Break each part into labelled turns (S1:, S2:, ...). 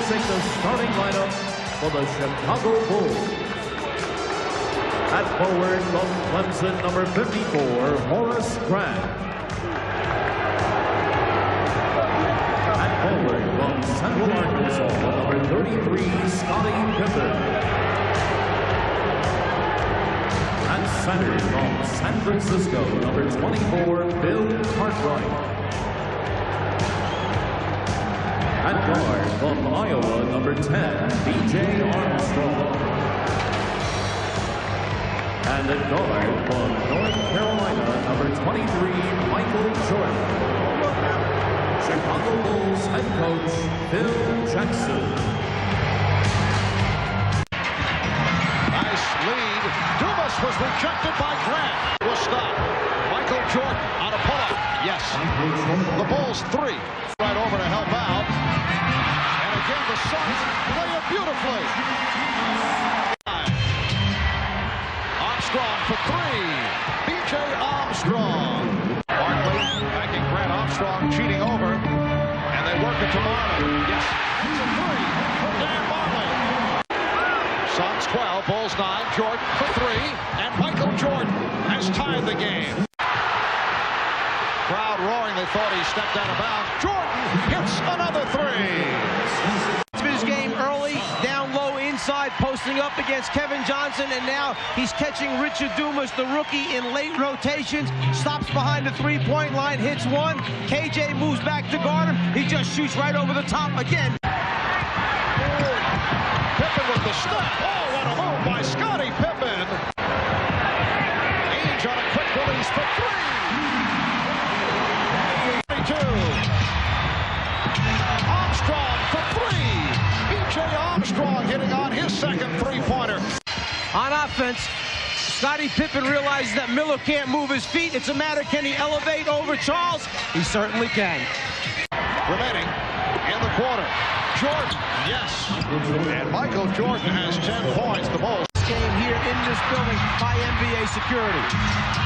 S1: introducing the starting lineup for the Chicago Bulls. At forward from Clemson, number 54, Horace Grant. At forward from Central Arkansas, number 33, Scottie Pippen. At center from San Francisco, number 24, Bill Cartwright. At guard from Iowa, number 10, B.J. Armstrong. And at guard from North Carolina, number 23, Michael Jordan. Chicago Bulls head coach, Phil Jackson.
S2: Nice lead. Dumas was rejected by Grant. Was stopped. Michael Jordan on a pull-up. Yes. The Bulls 3. Right over to help out. And again, the Suns play it beautifully. Armstrong for 3. B.J. Armstrong. Barkley backing Grant. Armstrong cheating over. And they work it to Marley. Yes. It's a 3 for Dan Marley. Suns 12, Bulls 9. Jordan for 3. And Michael Jordan has tied the game. Crowd roaring. They thought he stepped out of bounds. Jordan hits another 3.
S3: His game early, down low inside, posting up against Kevin Johnson, and now he's catching Richard Dumas, the rookie, in late rotations. Stops behind the three-point line, hits one. KJ moves back to guard him. He just shoots right over the top again.
S2: Pippen with the step. Oh, what a move by Scottie Pippen. Ainge on a quick release for 3. 22. Armstrong for 3. B.J. Armstrong hitting on his second three-pointer.
S3: On offense, Scottie Pippen realizes that Miller can't move his feet. It's a matter, can he elevate over Charles? He certainly can.
S2: Remaining in the quarter. Jordan, yes. And Michael Jordan has 10 points. The Bulls.
S3: Game here in this building by NBA security.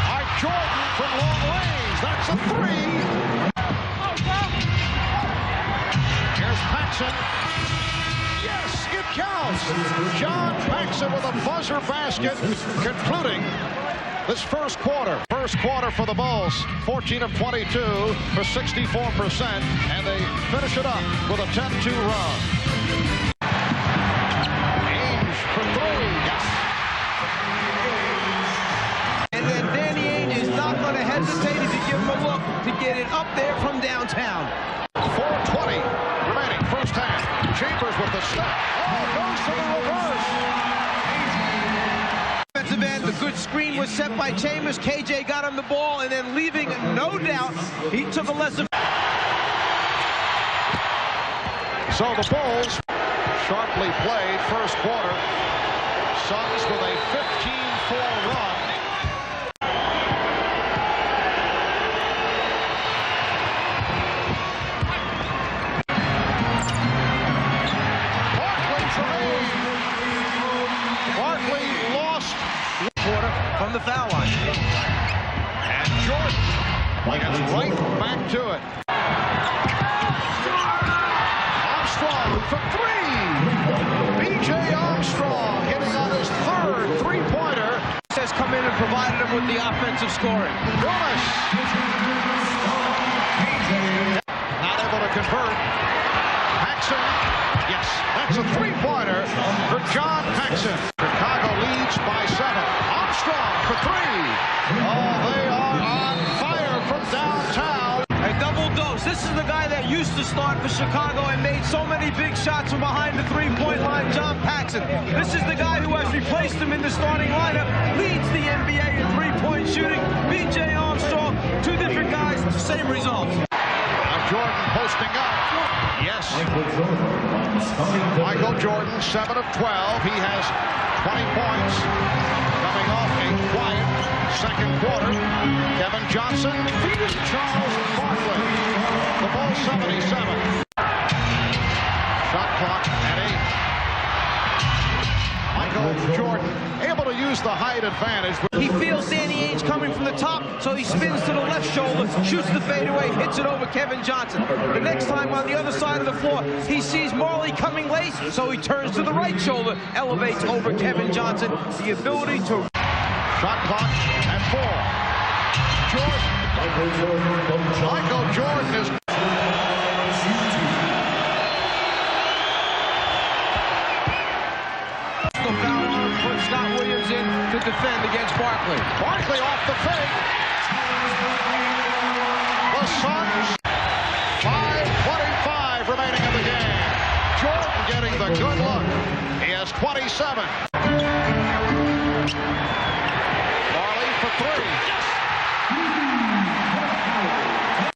S2: All right, Jordan from long range. That's a 3. Here's Paxson. Yes, it counts. John Paxson with a buzzer basket concluding this first quarter. First quarter for the Bulls, 14 of 22 for 64%, and they finish it up with a 10-2 run. Ainge for 3, yes.
S3: And then Danny Ainge is not going to hesitate to give him a look to get it up there from downtown.
S2: 4:20 remaining, first half. Chambers with the step. Oh, goes to the reverse.
S3: Defensive end, the good screen was set by Chambers. KJ got him the ball, and then leaving, no doubt, he took a lesson.
S2: So the Bulls sharply played first quarter. Suns with a 15-4 run. Barkley lost
S3: Quarter from the foul line.
S2: and Jordan gets right back to it. Armstrong for 3. B.J. Armstrong hitting on his third three-pointer.
S3: Has come in and provided him with the offensive scoring.
S2: Dumas not able to convert. Paxson, yes, that's a three-pointer for John Paxson. Chicago leads by 7. Armstrong for 3. Oh, they are on fire from downtown.
S3: A double dose. This is the guy that used to start for Chicago and made so many big shots from behind the three-point line, John Paxson. This is the guy who has replaced him in the starting lineup, leads the NBA in three-point shooting. B.J. Armstrong, 2 different guys, same results.
S2: Jordan posting up. Yes. Michael Jordan, 7 of 12. He has 20 points. Coming off a quiet second quarter. Kevin Johnson defeated Charles Barkley. The Bulls 77. Shot clock at 8. Michael Jordan, able to use the height advantage.
S3: He feels Danny Ainge coming from the top, so he spins to the left shoulder, shoots the fadeaway, hits it over Kevin Johnson. The next time on the other side of the floor, he sees Marley coming late, so he turns to the right shoulder, elevates over Kevin Johnson. The ability to...
S2: Shot clock at 4. Michael Jordan is...
S3: Put Scott Williams in to defend against Barkley.
S2: Barkley off the fake. The Suns, 5:25 remaining in the game. Jordan getting the good look. He has 27. Marley for 3.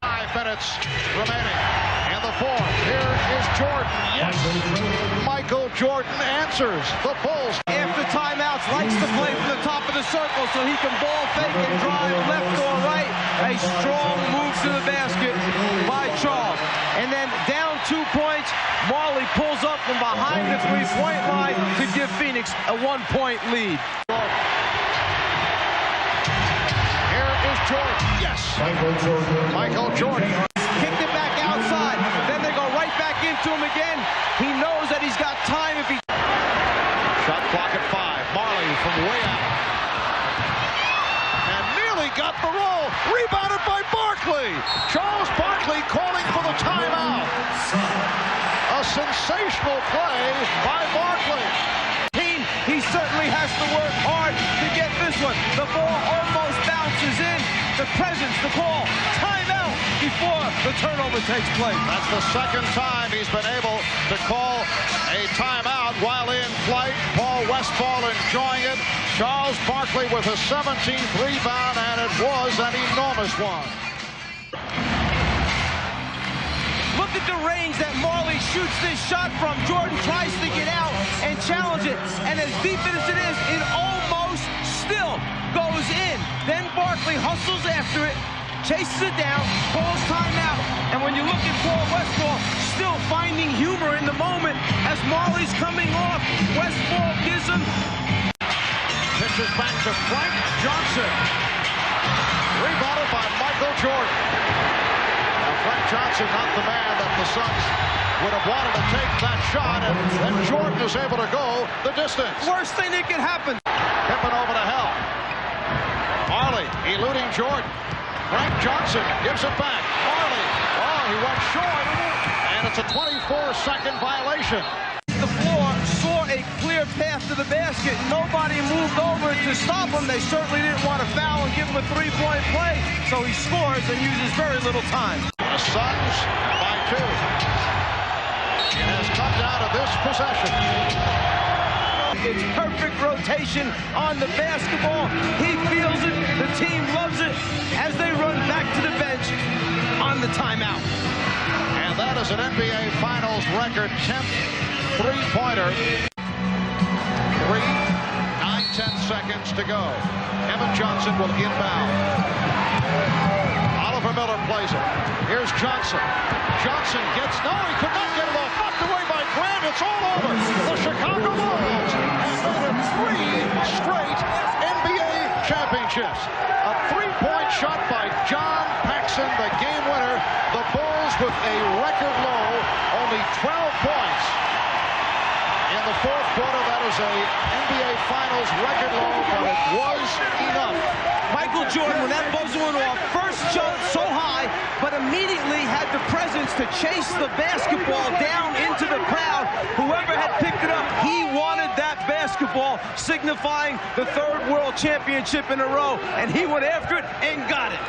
S2: 5 minutes remaining in the fourth. Here is Jordan. Yes. Michael Jordan answers. The Bulls.
S3: After timeouts, likes to play from the top of the circle so he can ball fake and drive left or right. A strong move to the basket by Charles. And then down 2 points, Marley pulls up from behind the three-point line to give Phoenix a 1-point lead.
S2: Here is Jordan. Yes. Michael Jordan.
S3: Kicked it back outside. Then they go right back into him again. He knows that he's got time if he...
S2: Shot clock at 5. Marley from way out. And nearly got the roll. Rebounded by Barkley. Charles Barkley calling for the timeout. A sensational play by Barkley.
S3: He certainly has to work hard to get this one. The ball almost bounces in. The presence, the call, timeout before the turnover takes place.
S2: That's the second time he's been able to call a timeout while in flight. Paul Westphal enjoying it. Charles Barkley with a 17th rebound, and it was an enormous one.
S3: Look at the range that Marley shoots this shot from. Jordan tries to get out and challenge it, and as deep as it is, it almost still goes in. Then Barkley hustles after it, chases it down, calls timeout, and when you look at Paul Westphal, still finding humor in the moment as Marley's coming off. Westphal gives him...
S2: Pitches back to Frank Johnson. Rebounded by Michael Jordan. Now Frank Johnson, not the man that the Suns would have wanted to take that shot, and then Jordan is able to go the distance.
S3: Worst thing that could happen.
S2: Pippen over to help. Marley eluding Jordan. Frank Johnson gives it back. Marley, oh, he went short, and it's a 24-second violation.
S3: The floor saw a clear path to the basket. Nobody moved over to stop him. They certainly didn't want to foul and give him a three-point play, so he scores and uses very little time.
S2: The Suns by 2. It has come down to this possession.
S3: It's perfect rotation on the basketball. He feels it. The team loves it as they run back to the bench on the timeout.
S2: And that is an NBA Finals record 10th three-pointer. 9-10 seconds to go. Evan Johnson will inbound. Oliver Miller plays it. Here's Johnson. Johnson gets... No, he could not get it off. Knocked away by Grant. It's all over. The Chicago Bulls have made it 3 straight NBA championships. A three-point shot by John Paxson, the game winner. The Bulls with a record low, only 12 points. In the fourth quarter, that is a NBA Finals record low, but it was enough.
S3: Michael Jordan, when that buzzer went off, first jumped so high, but immediately had the presence to chase the basketball down into the crowd. Whoever had picked it up, he wanted that basketball, signifying the 3rd World Championship in a row, and he went after it and got it.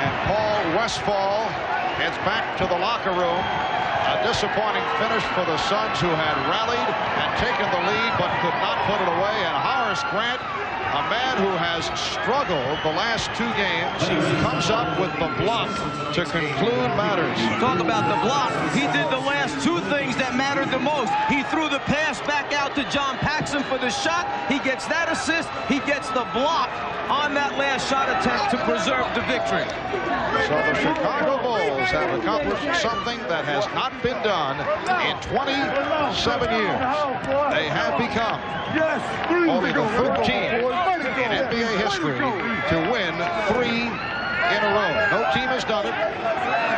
S2: And Paul Westphal heads back to the locker room. A disappointing finish for the Suns, who had rallied and taken the lead but could not put it away. And Horace Grant A man who has struggled the last 2 games comes up with the block to conclude matters.
S3: Talk about the block. He did the last 2 things that mattered the most. He threw the pass back out to John Paxson for the shot. He gets that assist. He gets the block on that last shot attempt to preserve the victory.
S2: So the Chicago Bulls have accomplished something that has not been done in 27 years. They have become only the 13th in NBA history to win 3 in a row. No team has done it.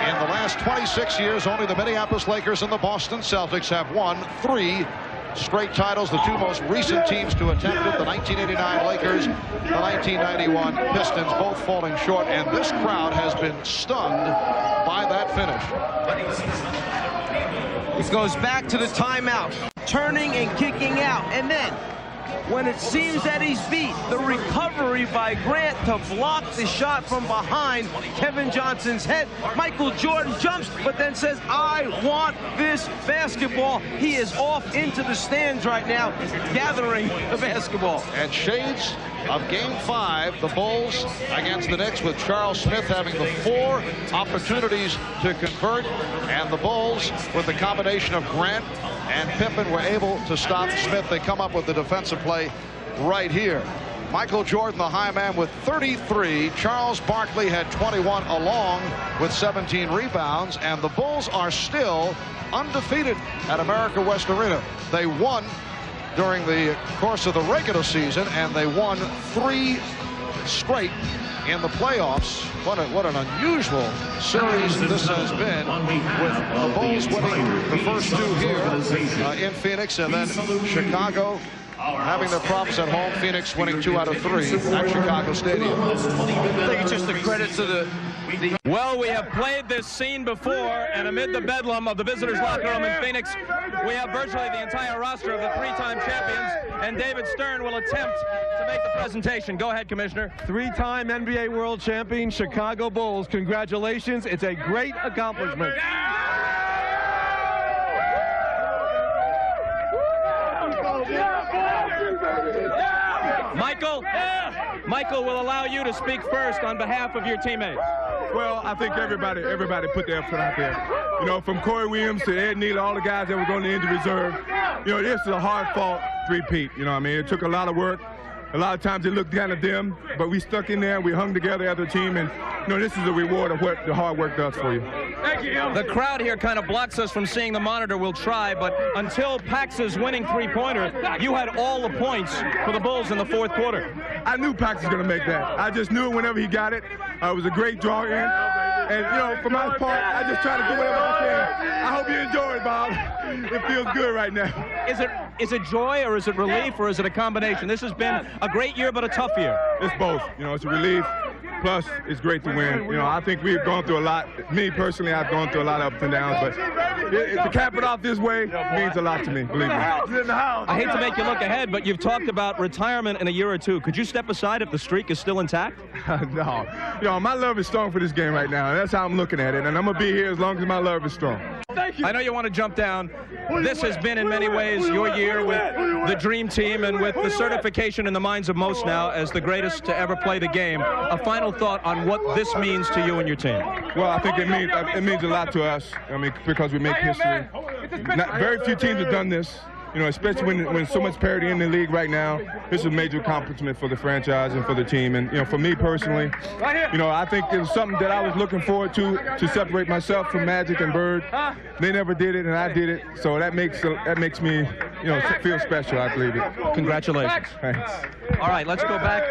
S2: In the last 26 years, only the Minneapolis Lakers and the Boston Celtics have won 3 straight titles. The 2 most recent teams to attempt it, the 1989 Lakers, the 1991 Pistons, both falling short, and this crowd has been stunned by that finish.
S3: It goes back to the timeout, turning and kicking out, and then when it seems that he's beat, the recovery by Grant to block the shot from behind Kevin Johnson's head. Michael Jordan jumps, but then says, I want this basketball. He is off into the stands right now, gathering the basketball.
S2: And shades of Game 5, the Bulls against the Knicks, with Charles Smith having the 4 opportunities to convert, and the Bulls, with the combination of Grant and Pippen, were able to stop Smith. They come up with the defensive play right here. Michael Jordan, the high man, with 33. Charles Barkley had 21, along with 17 rebounds, and the Bulls are still undefeated at America West Arena. They won during the course of the regular season, and they won 3 straight in the playoffs. What an unusual series this has been, with the Bulls winning the first 2 here in Phoenix, and then Chicago having their problems at home. Phoenix winning 2 out of 3 at Chicago Stadium.
S3: I think it's just a credit to the
S4: Well, we have played this scene before, and amid the bedlam of the visitors' locker room in Phoenix, we have virtually the entire roster of the 3-time champions, and David Stern will attempt to make the presentation. Go ahead, Commissioner.
S5: 3-time NBA World Champion Chicago Bulls. Congratulations. It's a great accomplishment.
S4: Michael will allow you to speak first on behalf of your teammates.
S5: Well, I think everybody put their effort out there. You know, from Corey Williams to Ed Neal, all the guys that were going to injury reserve. You know, this is a hard-fought 3-peat. You know what I mean? It took a lot of work. A lot of times it looked kind of dim, but we stuck in there. We hung together as a team, and you know, this is a reward of what the hard work does for you.
S4: Thank you. The crowd here kind of blocks us from seeing the monitor. We'll try, but until Pax's winning 3-pointer, you had all the points for the Bulls in the 4th quarter.
S5: I knew Pax was going to make that. I just knew it whenever he got it. It was a great draw in. And, you know, for my part, I just try to do whatever I can. I hope you enjoy it, Bob. It feels good right now.
S4: Is it joy, or is it relief, or is it a combination? This has been a great year, but a tough year.
S5: It's both. You know, it's a relief. Plus, it's great to win. You know, I think we've gone through a lot. Me, personally, I've gone through a lot of ups and downs, but to cap it off this way means a lot to me, believe me.
S4: I hate to make you look ahead, but you've talked about retirement in a year or 2. Could you step aside if the streak is still intact?
S5: No. You know, my love is strong for this game right now. That's how I'm looking at it, and I'm going to be here as long as my love is strong.
S4: I know you want to jump down. This has been in many ways your year with the dream team, and with the certification in the minds of most now as the greatest to ever play the game. A final thought on what this means to you and your team.
S5: Well, I think it means a lot to us. I mean, because we make history. Very few teams have done this. You know, especially when so much parity in the league right now. This is a major accomplishment for the franchise and for the team. And, you know, for me personally, you know, I think it was something that I was looking forward to separate myself from Magic and Bird. They never did it, and I did it. So that makes me, you know, feel special, I believe it.
S4: Congratulations.
S5: Thanks.
S4: All right, let's go back.